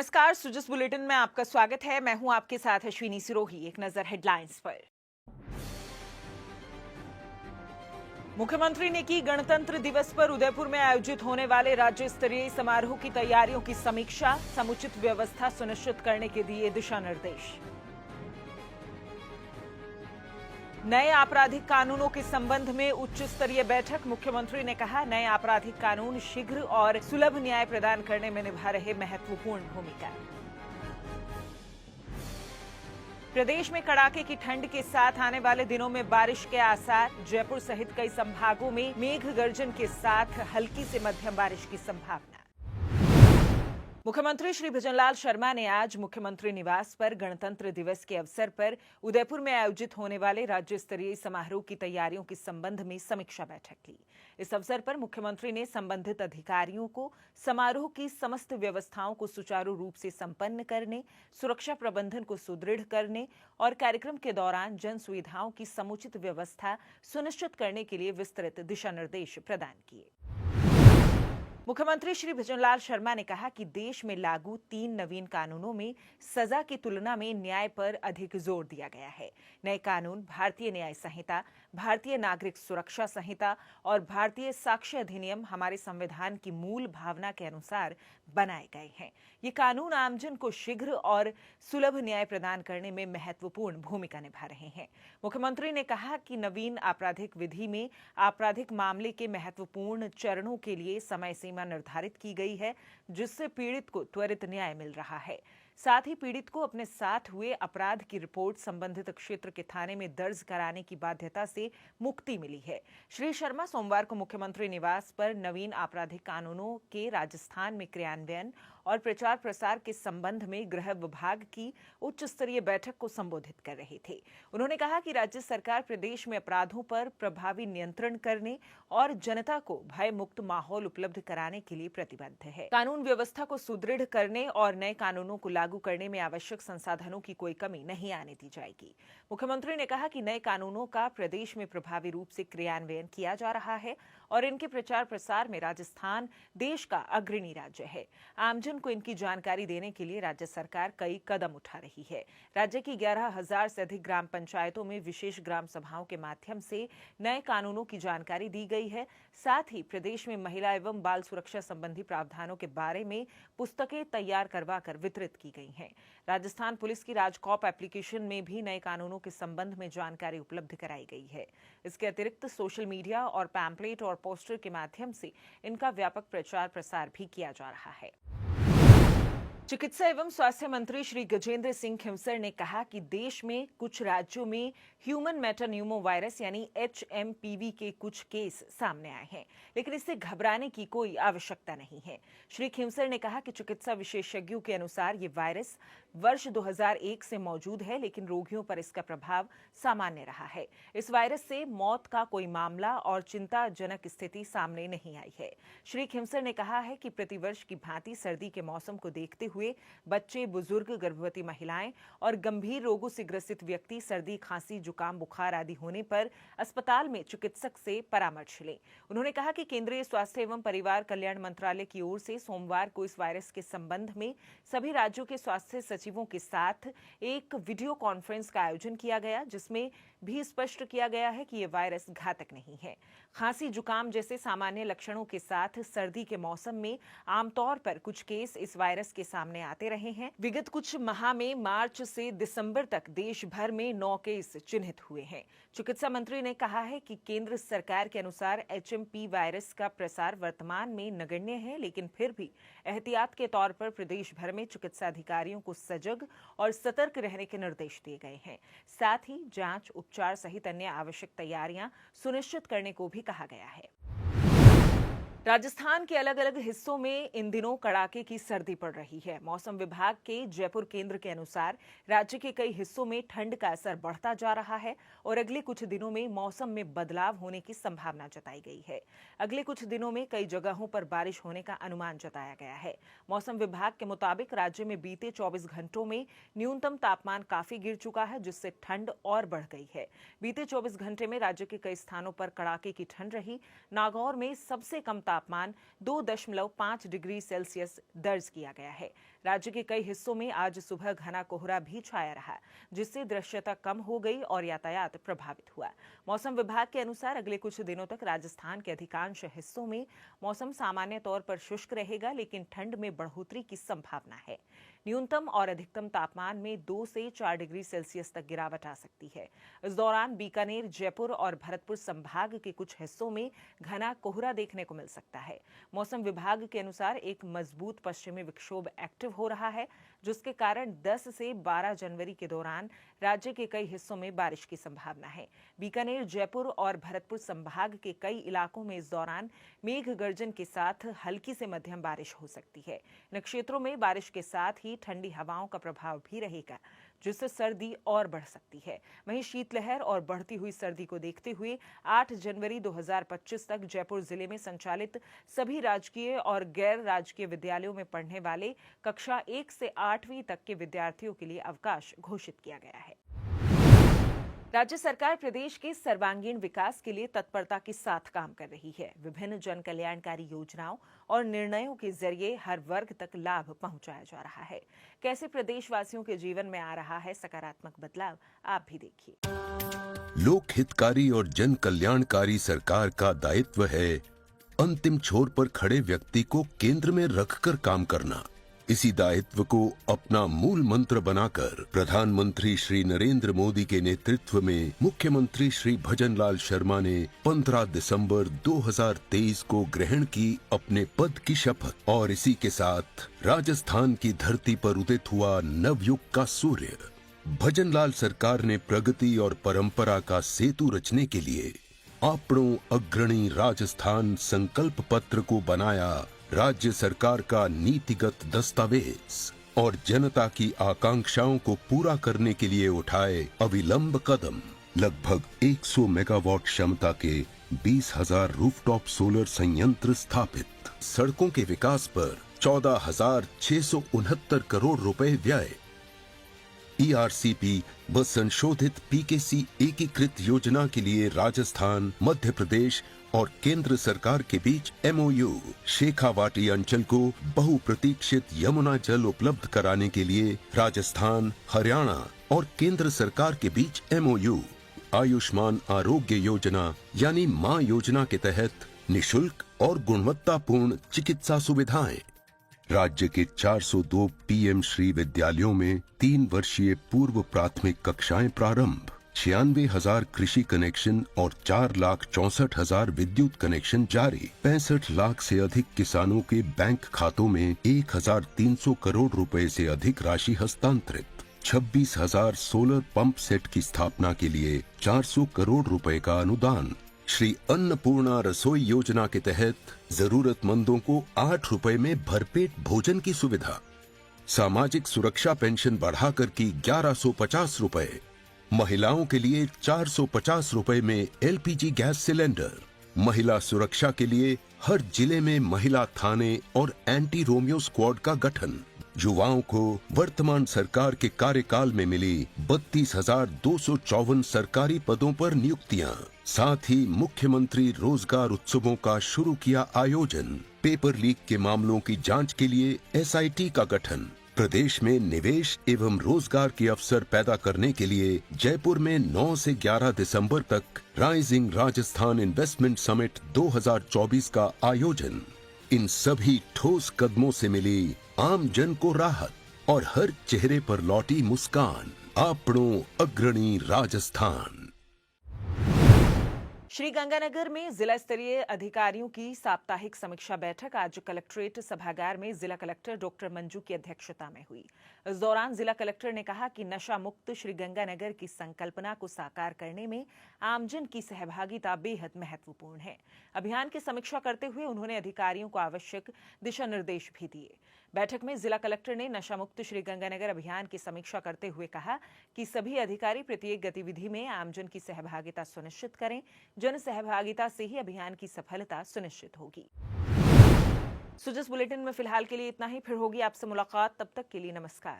नमस्कार, सुजस बुलेटिन में आपका स्वागत है। मैं हूं आपके साथ अश्विनी सिरोही। एक नजर हेडलाइंस पर। मुख्यमंत्री ने की गणतंत्र दिवस पर उदयपुर में आयोजित होने वाले राज्य स्तरीय समारोह की तैयारियों की समीक्षा। समुचित व्यवस्था सुनिश्चित करने के दिए दिशा निर्देश। नए आपराधिक कानूनों के संबंध में उच्च स्तरीय बैठक। मुख्यमंत्री ने कहा, नए आपराधिक कानून शीघ्र और सुलभ न्याय प्रदान करने में निभा रहे महत्वपूर्ण भूमिका। प्रदेश में कड़ाके की ठंड के साथ आने वाले दिनों में बारिश के आसार। जयपुर सहित कई संभागों में मेघ गर्जन के साथ हल्की से मध्यम बारिश की संभावना। मुख्यमंत्री श्री भजनलाल शर्मा ने आज मुख्यमंत्री निवास पर गणतंत्र दिवस के अवसर पर उदयपुर में आयोजित होने वाले राज्य स्तरीय समारोह की तैयारियों के संबंध में समीक्षा बैठक की। इस अवसर पर मुख्यमंत्री ने संबंधित अधिकारियों को समारोह की समस्त व्यवस्थाओं को सुचारू रूप से संपन्न करने, सुरक्षा प्रबंधन को सुदृढ़ करने और कार्यक्रम के दौरान जन सुविधाओं की समुचित व्यवस्था सुनिश्चित करने के लिए विस्तृत दिशा निर्देश प्रदान किए। मुख्यमंत्री श्री भजनलाल शर्मा ने कहा कि देश में लागू 3 नवीन कानूनों में सजा की तुलना में न्याय पर अधिक जोर दिया गया है। नए कानून भारतीय न्याय संहिता, भारतीय नागरिक सुरक्षा संहिता और भारतीय साक्ष्य अधिनियम हमारे संविधान की मूल भावना के अनुसार बनाए गए हैं। ये कानून आमजन को शीघ्र और सुलभ न्याय प्रदान करने में महत्वपूर्ण भूमिका निभा रहे हैं। मुख्यमंत्री ने कहा कि नवीन आपराधिक विधि में आपराधिक मामले के महत्वपूर्ण चरणों के लिए समय सीमा निर्धारित की गई है, जिससे पीड़ित को त्वरित न्याय मिल रहा है। साथ ही पीड़ित को अपने साथ हुए अपराध की रिपोर्ट संबंधित क्षेत्र के थाने में दर्ज कराने की बाध्यता से मुक्ति मिली है। श्री शर्मा सोमवार को मुख्यमंत्री निवास पर नवीन आपराधिक कानूनों के राजस्थान में क्रियान्वयन और प्रचार प्रसार के संबंध में गृह विभाग की उच्च स्तरीय बैठक को संबोधित कर रहे थे। उन्होंने कहा कि राज्य सरकार प्रदेश में अपराधों पर प्रभावी नियंत्रण करने और जनता को भय मुक्त माहौल उपलब्ध कराने के लिए प्रतिबद्ध है। कानून व्यवस्था को सुदृढ़ करने और नए कानूनों को लागू करने में आवश्यक संसाधनों की कोई कमी नहीं आने दी जाएगी। मुख्यमंत्री ने कहा कि नए कानूनों का प्रदेश में प्रभावी रूप से क्रियान्वयन किया जा रहा है और इनके प्रचार प्रसार में राजस्थान देश का अग्रणी राज्य है। आमजन को इनकी जानकारी देने के लिए राज्य सरकार कई कदम उठा रही है। राज्य की 11,000 से अधिक ग्राम पंचायतों में विशेष ग्राम सभाओं के माध्यम से नए कानूनों की जानकारी दी गई है। साथ ही प्रदेश में महिला एवं बाल सुरक्षा संबंधी प्रावधानों के बारे में पुस्तकें तैयार करवाकर वितरित की गई हैं। राजस्थान पुलिस की राजकॉप एप्लीकेशन में भी नए कानूनों के संबंध में जानकारी उपलब्ध कराई गई है। इसके अतिरिक्त सोशल मीडिया और पैम्पलेट और पोस्टर के माध्यम से इनका व्यापक प्रचार प्रसार भी किया जा रहा है। चिकित्सा एवं स्वास्थ्य मंत्री श्री गजेंद्र सिंह खिमसर ने कहा कि देश में कुछ राज्यों में ह्यूमन मेटान्यूमो वायरस यानी HMPV के कुछ केस सामने आए हैं, लेकिन इससे घबराने की कोई आवश्यकता नहीं है। श्री खिमसर ने कहा कि चिकित्सा विशेषज्ञों के अनुसार ये वायरस वर्ष 2001 से मौजूद है, लेकिन रोगियों पर इसका प्रभाव सामान्य रहा है। इस वायरस से मौत का कोई मामला और चिंताजनक स्थिति सामने नहीं आई है। श्री खिमसर ने कहा है कि प्रतिवर्ष की भांति सर्दी के मौसम को देखते हुए बच्चे, बुजुर्ग, गर्भवती महिलाएं और गंभीर रोगों से ग्रसित व्यक्ति सर्दी, खांसी, जुकाम, बुखार आदि होने पर अस्पताल में चिकित्सक से परामर्श लें। उन्होंने कहा कि केंद्रीय स्वास्थ्य एवं परिवार कल्याण मंत्रालय की ओर से सोमवार को इस वायरस के संबंध में सभी राज्यों के स्वास्थ्य सचिवों के साथ एक वीडियो कॉन्फ्रेंस का आयोजन किया गया, जिसमें भी स्पष्ट किया गया है कि यह वायरस घातक नहीं है। खांसी, जुकाम जैसे सामान्य लक्षणों के साथ सर्दी के मौसम में आमतौर पर कुछ केस इस वायरस के सामने आते रहे हैं। विगत कुछ माह में मार्च से दिसंबर तक देश भर में 9 केस चिन्हित हुए हैं। चिकित्सा मंत्री ने कहा है कि केंद्र सरकार के अनुसार HMP वायरस का प्रसार वर्तमान में नगण्य है, लेकिन फिर भी एहतियात के तौर पर प्रदेश भर में चिकित्सा अधिकारियों को सजग और सतर्क रहने के निर्देश दिए गए हैं। साथ ही जांच, उपचार सहित अन्य आवश्यक तैयारियां सुनिश्चित करने को भी कहा गया है। राजस्थान के अलग अलग हिस्सों में इन दिनों कड़ाके की सर्दी पड़ रही है। मौसम विभाग के जयपुर केंद्र के अनुसार राज्य के कई हिस्सों में ठंड का असर बढ़ता जा रहा है और अगले कुछ दिनों में मौसम में बदलाव होने की संभावना जताई गई है। अगले कुछ दिनों में कई जगहों पर बारिश होने का अनुमान जताया गया है। मौसम विभाग के मुताबिक राज्य में बीते 24 घंटों में न्यूनतम तापमान काफी गिर चुका है, जिससे ठंड और बढ़ गई है। बीते 24 घंटे में राज्य के कई स्थानों पर कड़ाके की ठंड रही। नागौर में सबसे कम तापमान 2.5 डिग्री सेल्सियस दर्ज किया गया है। राज्य के कई हिस्सों में आज सुबह घना कोहरा भी छाया रहा, जिससे दृश्यता कम हो गई और यातायात प्रभावित हुआ। मौसम विभाग के अनुसार अगले कुछ दिनों तक राजस्थान के अधिकांश हिस्सों में मौसम सामान्य तौर पर शुष्क रहेगा, लेकिन ठंड में बढ़ोतरी की संभावना है। न्यूनतम और अधिकतम तापमान में 2 से 4 डिग्री सेल्सियस तक गिरावट आ सकती है। इस दौरान बीकानेर, जयपुर और भरतपुर संभाग के कुछ हिस्सों में घना कोहरा देखने को मिल सकता है। मौसम विभाग के अनुसार एक मजबूत पश्चिमी विक्षोभ एक्टिव हो रहा है, जिसके कारण 10 से 12 जनवरी के दौरान राज्य के कई हिस्सों में बारिश की संभावना है। बीकानेर, जयपुर और भरतपुर संभाग के कई इलाकों में इस दौरान मेघ गर्जन के साथ हल्की से मध्यम बारिश हो सकती है। इन क्षेत्रों में बारिश के साथ ही ठंडी हवाओं का प्रभाव भी रहेगा, जिससे सर्दी और बढ़ सकती है। वहीं शीतलहर और बढ़ती हुई सर्दी को देखते हुए 8 जनवरी 2025 तक जयपुर जिले में संचालित सभी राजकीय और गैर राजकीय विद्यालयों में पढ़ने वाले कक्षा 1 से 8वीं तक के विद्यार्थियों के लिए अवकाश घोषित किया गया है। राज्य सरकार प्रदेश के सर्वांगीण विकास के लिए तत्परता के साथ काम कर रही है। विभिन्न जन कल्याणकारी योजनाओं और निर्णयों के जरिए हर वर्ग तक लाभ पहुंचाया जा रहा है। कैसे प्रदेशवासियों के जीवन में आ रहा है सकारात्मक बदलाव, आप भी देखिए। लोक हितकारी और जन कल्याणकारी सरकार का दायित्व है अंतिम छोर पर खड़े व्यक्ति को केंद्र में रखकर काम करना। इसी दायित्व को अपना मूल मंत्र बनाकर प्रधानमंत्री श्री नरेंद्र मोदी के नेतृत्व में मुख्यमंत्री श्री भजनलाल शर्मा ने 15 दिसंबर 2023 को ग्रहण की अपने पद की शपथ। और इसी के साथ राजस्थान की धरती पर उदित हुआ नवयुग का सूर्य। भजनलाल सरकार ने प्रगति और परंपरा का सेतु रचने के लिए आपणों अग्रणी राजस्थान संकल्प पत्र को बनाया राज्य सरकार का नीतिगत दस्तावेज और जनता की आकांक्षाओं को पूरा करने के लिए उठाए अविलंब कदम। लगभग 100 मेगावाट क्षमता के 20,000 रूफटॉप सोलर संयंत्र स्थापित, सड़कों के विकास पर 14,669 करोड़ रुपए व्यय। ईआरसीपी व संशोधित पीकेसी एकीकृत योजना के लिए राजस्थान, मध्य प्रदेश और केंद्र सरकार के बीच एमओयू। शेखावाटी अंचल को बहुप्रतीक्षित यमुना जल उपलब्ध कराने के लिए राजस्थान, हरियाणा और केंद्र सरकार के बीच एमओयू। आयुष्मान आरोग्य योजना यानी मां योजना के तहत निशुल्क और गुणवत्तापूर्ण चिकित्सा सुविधाएं। राज्य के 402 पीएम श्री विद्यालयों में 3 वर्षीय पूर्व प्राथमिक कक्षाएं प्रारंभ। 96,000 कृषि कनेक्शन और 4,64,000 विद्युत कनेक्शन जारी। 65 लाख से अधिक किसानों के बैंक खातों में 1,300 करोड़ रुपए से अधिक राशि हस्तांतरित। 26,000 सोलर पंप सेट की स्थापना के लिए 400 करोड़ रुपए का अनुदान। श्री अन्नपूर्णा रसोई योजना के तहत जरूरतमंदों को 8 रुपए में भरपेट भोजन की सुविधा। सामाजिक सुरक्षा पेंशन बढ़ाकर की 1,150 रुपए। महिलाओं के लिए 450 रुपए में एलपीजी गैस सिलेंडर। महिला सुरक्षा के लिए हर जिले में महिला थाने और एंटी रोमियो स्क्वाड का गठन। युवाओं को वर्तमान सरकार के कार्यकाल में मिली 32,254 सरकारी पदों पर नियुक्तियां। साथ ही मुख्यमंत्री रोजगार उत्सवों का शुरू किया आयोजन। पेपर लीक के मामलों की जांच के लिए एसआईटी का गठन। प्रदेश में निवेश एवं रोजगार के अवसर पैदा करने के लिए जयपुर में 9 से 11 दिसंबर तक राइजिंग राजस्थान इन्वेस्टमेंट समिट 2024 का आयोजन। इन सभी ठोस कदमों से मिली आम जन को राहत और हर चेहरे पर लौटी मुस्कान। आपणों अग्रणी राजस्थान। श्रीगंगानगर में जिला स्तरीय अधिकारियों की साप्ताहिक समीक्षा बैठक आज कलेक्ट्रेट सभागार में जिला कलेक्टर डॉक्टर मंजू की अध्यक्षता में हुई। इस दौरान जिला कलेक्टर ने कहा कि नशा मुक्त श्रीगंगानगर की संकल्पना को साकार करने में आमजन की सहभागिता बेहद महत्वपूर्ण है। अभियान की समीक्षा करते हुए उन्होंने अधिकारियों को आवश्यक दिशा निर्देश भी दिए। बैठक में जिला कलेक्टर ने नशा मुक्त श्रीगंगानगर अभियान की समीक्षा करते हुए कहा कि सभी अधिकारी प्रत्येक गतिविधि में आमजन की सहभागिता सुनिश्चित करें। जन सहभागिता से ही अभियान की सफलता सुनिश्चित होगी। सुजस बुलेटिन में फिलहाल के लिए इतना ही। फिर होगी आपसे मुलाकात, तब तक के लिए नमस्कार।